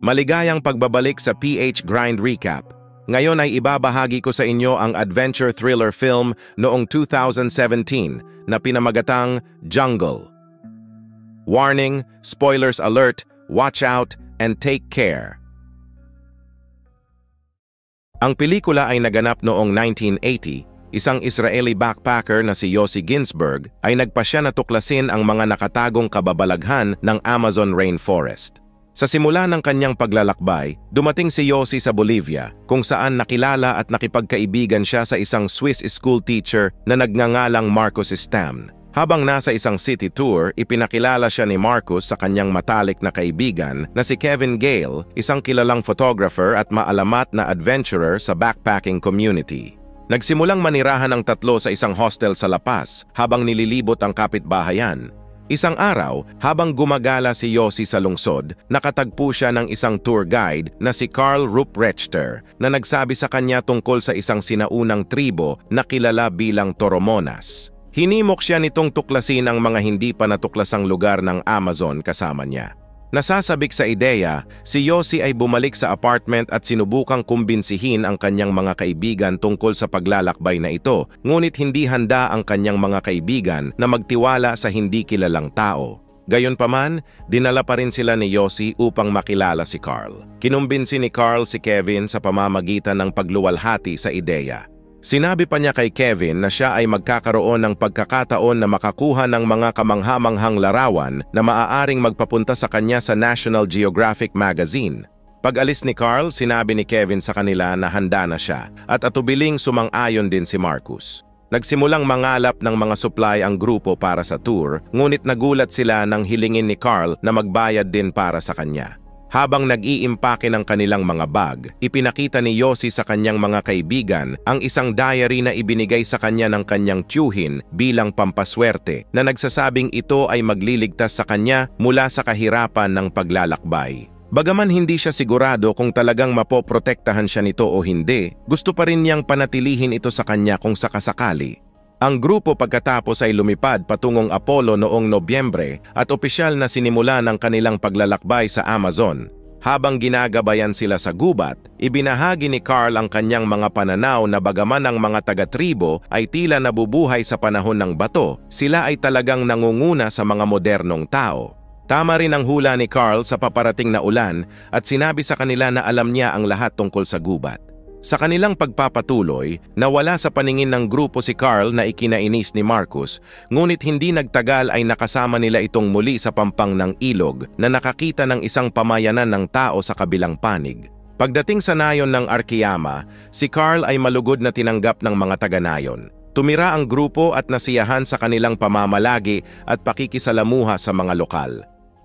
Maligayang pagbabalik sa PH Grind Recap. Ngayon ay ibabahagi ko sa inyo ang adventure thriller film noong 2017 na pinamagatang Jungle. Warning, spoilers alert, watch out, and take care. Ang pelikula ay naganap noong 1980. Isang Israeli backpacker na si Yossi Ginsberg ay nagpasya na tuklasin ang mga nakatagong kababalaghan ng Amazon rainforest. Sa simula ng kanyang paglalakbay, dumating si Yossi sa Bolivia kung saan nakilala at nakipagkaibigan siya sa isang Swiss school teacher na nagngangalang Marcus Stam. Habang nasa isang city tour, ipinakilala siya ni Marcus sa kanyang matalik na kaibigan na si Kevin Gale, isang kilalang photographer at maalamat na adventurer sa backpacking community. Nagsimulang manirahan ang tatlo sa isang hostel sa La Paz habang nililibot ang kapitbahayan. Isang araw, habang gumagala si Yossi sa lungsod, nakatagpo siya ng isang tour guide na si Karl Ruprechter na nagsabi sa kanya tungkol sa isang sinaunang tribo na kilala bilang Toromonas. Hinimok siya nitong tuklasin ang mga hindi pa natuklasang lugar ng Amazon kasama niya. Nasasabik sa ideya, si Yossi ay bumalik sa apartment at sinubukang kumbinsihin ang kanyang mga kaibigan tungkol sa paglalakbay na ito, ngunit hindi handa ang kanyang mga kaibigan na magtiwala sa hindi kilalang tao. Gayunpaman, dinala pa rin sila ni Yossi upang makilala si Carl. Kinumbinsi ni Carl si Kevin sa pamamagitan ng pagluwalhati sa ideya. Sinabi pa niya kay Kevin na siya ay magkakaroon ng pagkakataon na makakuha ng mga kamanghamanghang larawan na maaaring magpapunta sa kanya sa National Geographic magazine. Pag-alis ni Carl, sinabi ni Kevin sa kanila na handa na siya at atubiling sumang-ayon din si Marcus. Nagsimulang mangalap ng mga supply ang grupo para sa tour, ngunit nagulat sila nang hilingin ni Carl na magbayad din para sa kanya. Habang nag-iimpake ng kanilang mga bag, ipinakita ni Yossi sa kanyang mga kaibigan ang isang diary na ibinigay sa kanya ng kanyang tiyuhin bilang pampaswerte na nagsasabing ito ay magliligtas sa kanya mula sa kahirapan ng paglalakbay. Bagaman hindi siya sigurado kung talagang mapoprotektahan siya nito o hindi, gusto pa rin niyang panatilihin ito sa kanya kung sakasakali. Ang grupo pagkatapos ay lumipad patungong Apollo noong Nobyembre at opisyal na sinimula ng kanilang paglalakbay sa Amazon. Habang ginagabayan sila sa gubat, ibinahagi ni Carl ang kanyang mga pananaw na bagaman ang mga taga-tribo ay tila nabubuhay sa panahon ng bato, sila ay talagang nangunguna sa mga modernong tao. Tama rin ang hula ni Carl sa paparating na ulan at sinabi sa kanila na alam niya ang lahat tungkol sa gubat. Sa kanilang pagpapatuloy, nawala sa paningin ng grupo si Carl na ikinainis ni Marcus, ngunit hindi nagtagal ay nakasama nila itong muli sa pampang ng ilog na nakakita ng isang pamayanan ng tao sa kabilang panig. Pagdating sa nayon ng Arkiyama, si Carl ay malugod na tinanggap ng mga taga-nayon. Tumira ang grupo at nasiyahan sa kanilang pamamalagi at pakikisalamuha sa mga lokal.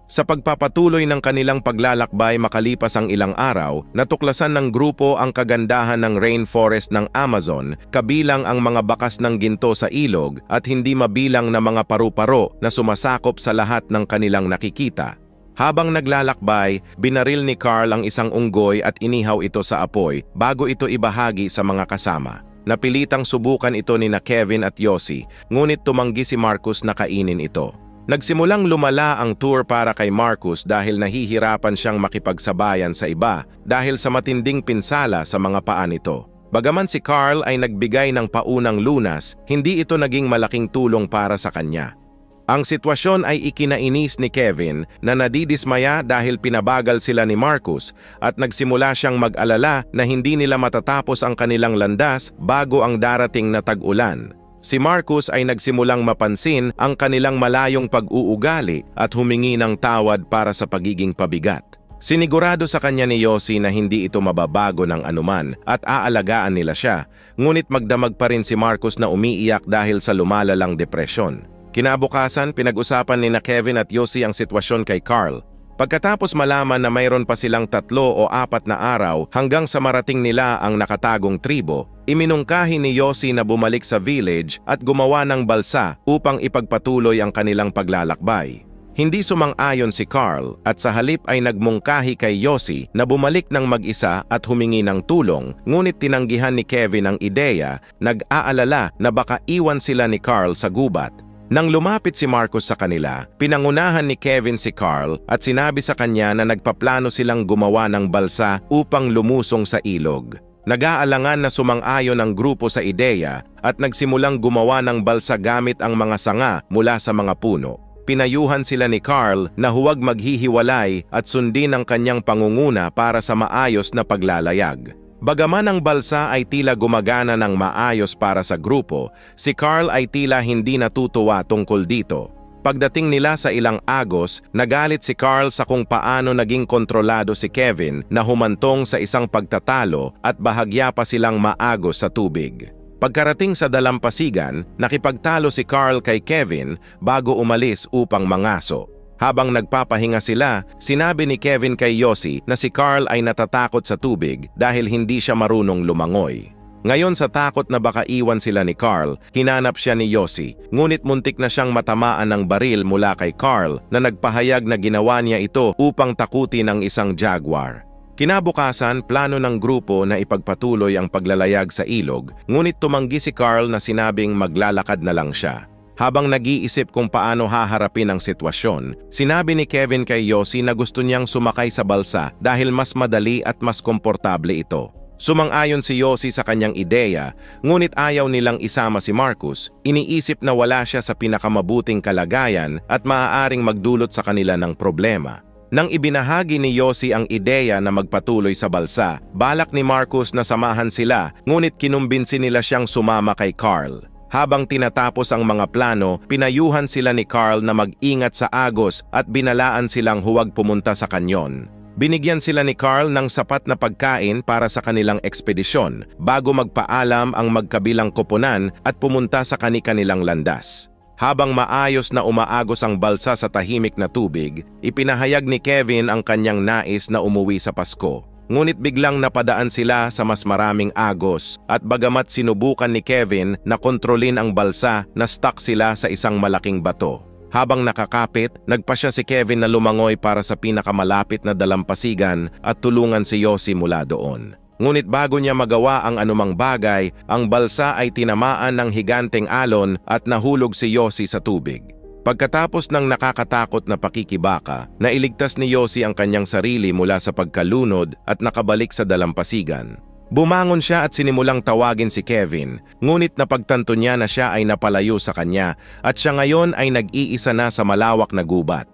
Sa pagpapatuloy ng kanilang paglalakbay makalipas ang ilang araw, natuklasan ng grupo ang kagandahan ng rainforest ng Amazon, kabilang ang mga bakas ng ginto sa ilog at hindi mabilang na mga paru-paro na sumasakop sa lahat ng kanilang nakikita. Habang naglalakbay, binaril ni Carl ang isang unggoy at inihaw ito sa apoy bago ito ibahagi sa mga kasama. Napilitang subukan ito ni Kevin at Yossi, ngunit tumanggi si Marcus na kainin ito. Nagsimulang lumala ang tour para kay Marcus dahil nahihirapan siyang makipagsabayan sa iba dahil sa matinding pinsala sa mga paa nito. Bagaman si Carl ay nagbigay ng paunang lunas, hindi ito naging malaking tulong para sa kanya. Ang sitwasyon ay ikinainis ni Kevin na nadidismaya dahil pinabagal sila ni Marcus at nagsimula siyang mag-alala na hindi nila matatapos ang kanilang landas bago ang darating na tag-ulan. Si Marcus ay nagsimulang mapansin ang kanilang malayong pag-uugali at humingi ng tawad para sa pagiging pabigat. Sinigurado sa kanya ni Yossi na hindi ito mababago ng anuman at aalagaan nila siya, ngunit magdamag pa rin si Marcus na umiiyak dahil sa lumalalang depresyon. Kinabukasan, pinag-usapan ni Kevin at Yossi ang sitwasyon kay Carl. Pagkatapos malaman na mayroon pa silang 3 o 4 na araw hanggang sa marating nila ang nakatagong tribo, iminungkahi ni Yossi na bumalik sa village at gumawa ng balsa upang ipagpatuloy ang kanilang paglalakbay. Hindi sumang-ayon si Carl at sa halip ay nagmungkahi kay Yossi na bumalik ng mag-isa at humingi ng tulong, ngunit tinanggihan ni Kevin ang ideya, nag-aalala na baka iwan sila ni Carl sa gubat. Nang lumapit si Marcus sa kanila, pinangunahan ni Kevin si Carl at sinabi sa kanya na nagpaplano silang gumawa ng balsa upang lumusong sa ilog. Nag-aalangan na sumang-ayon ang grupo sa ideya at nagsimulang gumawa ng balsa gamit ang mga sanga mula sa mga puno. Pinayuhan sila ni Carl na huwag maghihiwalay at sundin ang kanyang pangunguna para sa maayos na paglalayag. Bagaman ang balsa ay tila gumagana ng maayos para sa grupo, si Carl ay tila hindi natutuwa tungkol dito. Pagdating nila sa ilang agos, nagalit si Carl sa kung paano naging kontrolado si Kevin na humantong sa isang pagtatalo at bahagya pa silang maagos sa tubig. Pagkarating sa dalampasigan, nakipagtalo si Carl kay Kevin bago umalis upang mangaso. Habang nagpapahinga sila, sinabi ni Kevin kay Yossi na si Carl ay natatakot sa tubig dahil hindi siya marunong lumangoy. Ngayon sa takot na baka iwan sila ni Carl, hinanap siya ni Yossi, ngunit muntik na siyang matamaan ng baril mula kay Carl na nagpahayag na ginawa niya ito upang takutin ang isang jaguar. Kinabukasan, plano ng grupo na ipagpatuloy ang paglalayag sa ilog, ngunit tumanggi si Carl na sinabing maglalakad na lang siya. Habang nag-iisip kung paano haharapin ang sitwasyon, sinabi ni Kevin kay Yossi na gusto niyang sumakay sa balsa dahil mas madali at mas komportable ito. Sumang-ayon si Yossi sa kanyang ideya, ngunit ayaw nilang isama si Marcus. Iniisip na wala siya sa pinakamabuting kalagayan at maaaring magdulot sa kanila ng problema. Nang ibinahagi ni Yossi ang ideya na magpatuloy sa balsa, balak ni Marcus na samahan sila, ngunit kinumbinsi nila siyang sumama kay Carl. Habang tinatapos ang mga plano, pinayuhan sila ni Carl na mag-ingat sa agos at binalaan silang huwag pumunta sa kanyon. Binigyan sila ni Carl ng sapat na pagkain para sa kanilang ekspedisyon bago magpaalam ang magkabilang koponan at pumunta sa kani-kanilang landas. Habang maayos na umaagos ang balsa sa tahimik na tubig, ipinahayag ni Kevin ang kanyang nais na umuwi sa Pasko. Ngunit biglang napadaan sila sa mas maraming agos at bagamat sinubukan ni Kevin na kontrolin ang balsa, na-stuck sila sa isang malaking bato. Habang nakakapit, nagpasya si Kevin na lumangoy para sa pinakamalapit na dalampasigan at tulungan si Yossi mula doon. Ngunit bago niya magawa ang anumang bagay, ang balsa ay tinamaan ng higanteng alon at nahulog si Yossi sa tubig. Pagkatapos ng nakakatakot na pakikibaka, nailigtas ni Yossi ang kanyang sarili mula sa pagkalunod at nakabalik sa dalampasigan. Bumangon siya at sinimulang tawagin si Kevin, ngunit napagtanto niya na siya ay napalayo sa kanya at siya ngayon ay nag-iisa na sa malawak na gubat.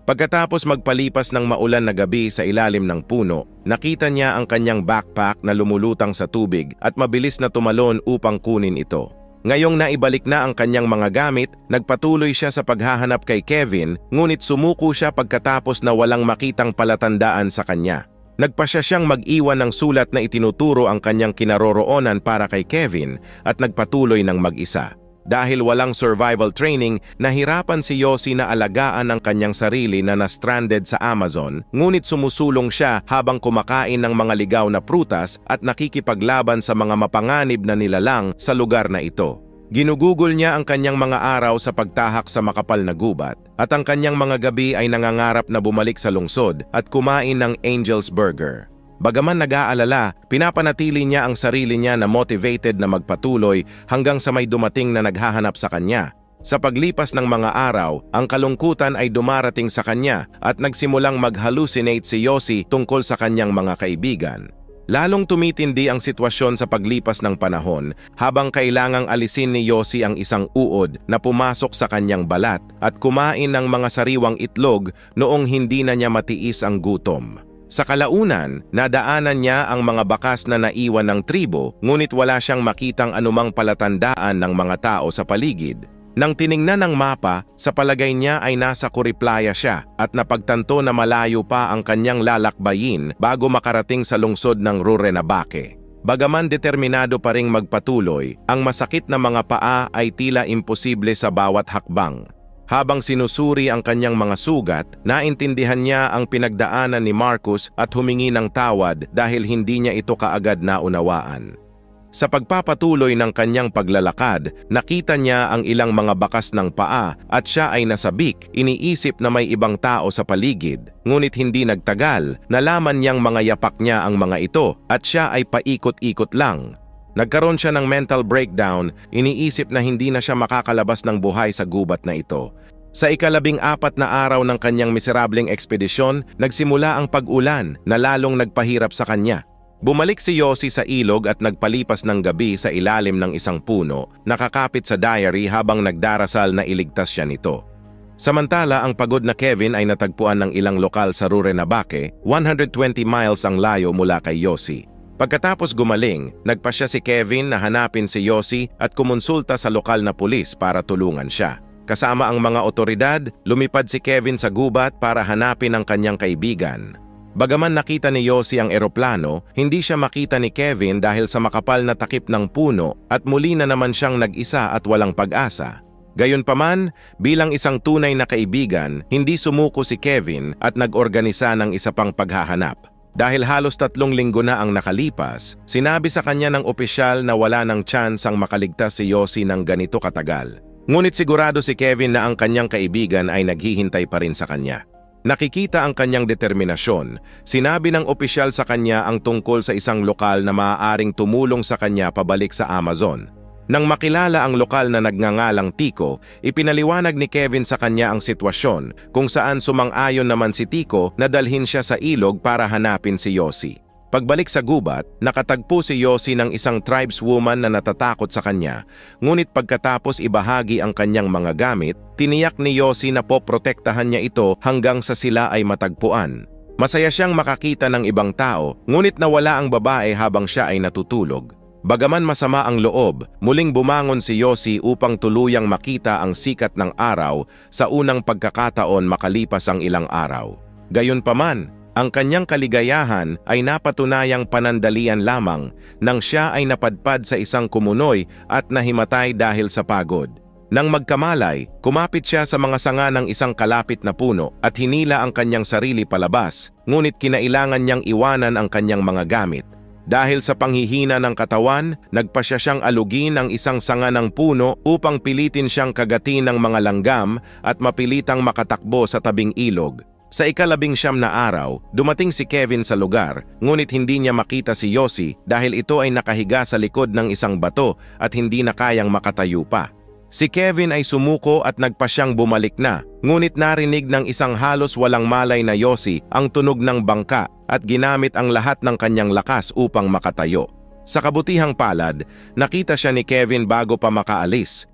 Pagkatapos magpalipas ng maulan na gabi sa ilalim ng puno, nakita niya ang kanyang backpack na lumulutang sa tubig at mabilis na tumalon upang kunin ito. Ngayong naibalik na ang kanyang mga gamit, nagpatuloy siya sa paghahanap kay Kevin, ngunit sumuko siya pagkatapos na walang makitang palatandaan sa kanya. Nagpasya siyang mag-iwan ng sulat na itinuturo ang kanyang kinaroroonan para kay Kevin at nagpatuloy ng mag-isa. Dahil walang survival training, nahirapan si Yossi na alagaan ang kanyang sarili na na-stranded sa Amazon, ngunit sumusulong siya habang kumakain ng mga ligaw na prutas at nakikipaglaban sa mga mapanganib na nilalang sa lugar na ito. Ginugugol niya ang kanyang mga araw sa pagtahak sa makapal na gubat at ang kanyang mga gabi ay nangangarap na bumalik sa lungsod at kumain ng Angel's Burger. Bagaman nag-aalala, pinapanatili niya ang sarili niya na motivated na magpatuloy hanggang sa may dumating na naghahanap sa kanya. Sa paglipas ng mga araw, ang kalungkutan ay dumarating sa kanya at nagsimulang mag-hallucinate si Yossi tungkol sa kanyang mga kaibigan. Lalong tumitindi ang sitwasyon sa paglipas ng panahon habang kailangang alisin ni Yossi ang isang uod na pumasok sa kanyang balat at kumain ng mga sariwang itlog noong hindi na niya matiis ang gutom. Sa kalaunan, nadaanan niya ang mga bakas na naiwan ng tribo, ngunit wala siyang makitang anumang palatandaan ng mga tao sa paligid. Nang tiningnan ng mapa, sa palagay niya ay nasa Kuriplaya siya at napagtanto na malayo pa ang kanyang lalakbayin bago makarating sa lungsod ng Rurrenabaque. Bagaman determinado pa ring magpatuloy, ang masakit na mga paa ay tila imposible sa bawat hakbang. Habang sinusuri ang kanyang mga sugat, naintindihan niya ang pinagdaanan ni Marcus at humingi ng tawad dahil hindi niya ito kaagad naunawaan. Sa pagpapatuloy ng kanyang paglalakad, nakita niya ang ilang mga bakas ng paa at siya ay nasabik, iniisip na may ibang tao sa paligid. Ngunit hindi nagtagal, nalaman niyang mga yapak niya ang mga ito at siya ay paikot-ikot lang. Nagkaroon siya ng mental breakdown, iniisip na hindi na siya makakalabas ng buhay sa gubat na ito. Sa ika-14 na araw ng kanyang miserableng ekspedisyon, nagsimula ang pag-ulan na lalong nagpahirap sa kanya. Bumalik si Yossi sa ilog at nagpalipas ng gabi sa ilalim ng isang puno, nakakapit sa diary habang nagdarasal na iligtas siya nito. Samantala, ang pagod na Kevin ay natagpuan ng ilang lokal sa Rurrenabaque, 120 miles ang layo mula kay Yossi. Pagkatapos gumaling, nagpasya si Kevin na hanapin si Yossi at kumonsulta sa lokal na pulis para tulungan siya. Kasama ang mga otoridad, lumipad si Kevin sa gubat para hanapin ang kanyang kaibigan. Bagaman nakita ni Yossi ang eroplano, hindi siya makita ni Kevin dahil sa makapal na takip ng puno at muli na naman siyang nag-isa at walang pag-asa. Gayunpaman, bilang isang tunay na kaibigan, hindi sumuko si Kevin at nag-organisa ng isa pang paghahanap. Dahil halos 3 linggo na ang nakalipas, sinabi sa kanya ng opisyal na wala ng chance ang makaligtas si Yossi ng ganito katagal. Ngunit sigurado si Kevin na ang kanyang kaibigan ay naghihintay pa rin sa kanya. Nakikita ang kanyang determinasyon, sinabi ng opisyal sa kanya ang tungkol sa isang lokal na maaaring tumulong sa kanya pabalik sa Amazon. Nang makilala ang lokal na nagngangalang Tico, ipinaliwanag ni Kevin sa kanya ang sitwasyon kung saan sumang-ayon naman si Tico na dalhin siya sa ilog para hanapin si Yossi. Pagbalik sa gubat, nakatagpo si Yossi ng isang tribeswoman na natatakot sa kanya, ngunit pagkatapos ibahagi ang kanyang mga gamit, tiniyak ni Yossi na poprotektahan niya ito hanggang sa sila ay matagpuan. Masaya siyang makakita ng ibang tao, ngunit nawala ang babae habang siya ay natutulog. Bagaman masama ang loob, muling bumangon si Yossi upang tuluyang makita ang sikat ng araw sa unang pagkakataon makalipas ang ilang araw. Gayunpaman, ang kanyang kaligayahan ay napatunayang panandalian lamang nang siya ay napadpad sa isang kumunoy at nahimatay dahil sa pagod. Nang magkamalay, kumapit siya sa mga sanga ng isang kalapit na puno at hinila ang kanyang sarili palabas, ngunit kinailangan niyang iwanan ang kanyang mga gamit. Dahil sa panghihina ng katawan, nagpasya siyang alugin ang isang sanga ng puno upang pilitin siyang kagatin ng mga langgam at mapilitang makatakbo sa tabing ilog. Sa ika-19 na araw, dumating si Kevin sa lugar, ngunit hindi niya makita si Yossi dahil ito ay nakahiga sa likod ng isang bato at hindi na kayang makatayo pa. Si Kevin ay sumuko at nagpasyang bumalik na, ngunit narinig ng isang halos walang malay na Yossi ang tunog ng bangka at ginamit ang lahat ng kanyang lakas upang makatayo. Sa kabutihang palad, nakita siya ni Kevin bago pa makaalis.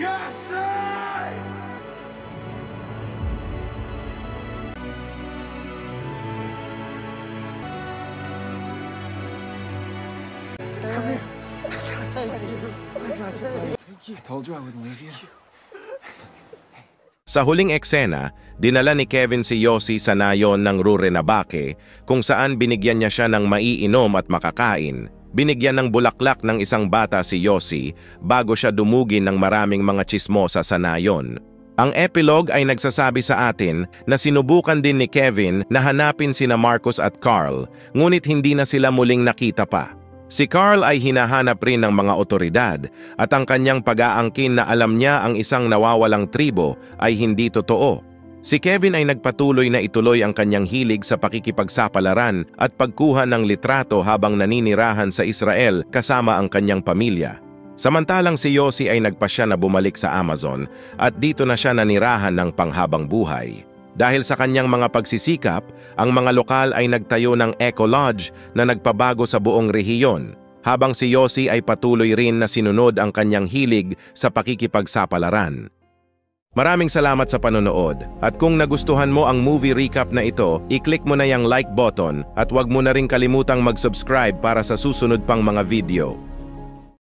Yes, sir! Come here. I told you I wouldn't leave you. Sa huling eksena, dinala ni Kevin si Yossi sa nayon ng Rurrenabaque kung saan binigyan niya siya ng maiinom at makakain. Binigyan ng bulaklak ng isang bata si Yossi bago siya dumugin ng maraming mga tsismosa sa nayon. Ang epilogue ay nagsasabi sa atin na sinubukan din ni Kevin na hanapin sina Marcos at Carl, ngunit hindi na sila muling nakita pa. Si Carl ay hinahanap rin ng mga otoridad at ang kanyang pag-aangkin na alam niya ang isang nawawalang tribo ay hindi totoo. Si Kevin ay nagpatuloy na ituloy ang kanyang hilig sa pakikipagsapalaran at pagkuha ng litrato habang naninirahan sa Israel kasama ang kanyang pamilya. Samantalang si Yossi ay nagpasya na bumalik sa Amazon at dito na siya nanirahan ng panghabang buhay. Dahil sa kanyang mga pagsisikap, ang mga lokal ay nagtayo ng Eco Lodge na nagpabago sa buong rehiyon, habang si Yossi ay patuloy rin na sinunod ang kanyang hilig sa pakikipagsapalaran. Maraming salamat sa panonood, at kung nagustuhan mo ang movie recap na ito, i-click mo na yung like button at huwag mo na rin kalimutang mag-subscribe para sa susunod pang mga video.